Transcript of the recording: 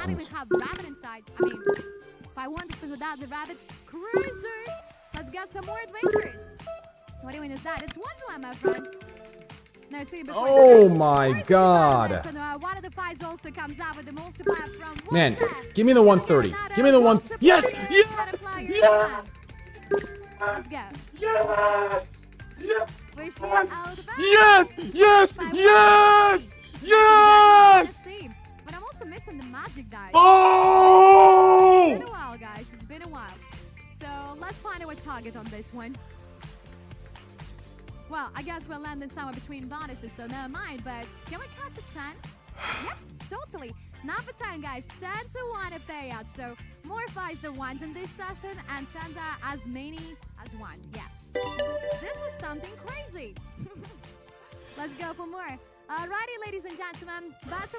thousands. We have rabbit inside. I mean, if I want this without the rabbit, crazy. Let's get some more adventures. What do you mean is that? It's Wonderland, my friend. No, see, before Oh my god. and, one of the fights also comes out with the multiplier from Man, WhatsApp. give me the 130. Give me the one. Yes! Yes! Yeah! Let's go. Yes! Yes! Wish you all the best. Yes! Yes! Yes! Yes! But I'm also missing the magic dice. Oh! It's been a while, guys. It's been a while. So let's find our target on this one. Well, I guess we're landing somewhere between bonuses, so never mind. But can we catch a 10? Yep, totally. Number 10, guys. 10 to 1 a payout. So more 5s than 1s in this session, and 10s are as many as 1s. Yeah. This is something crazy. Let's go for more. Alrighty, ladies and gentlemen. Back to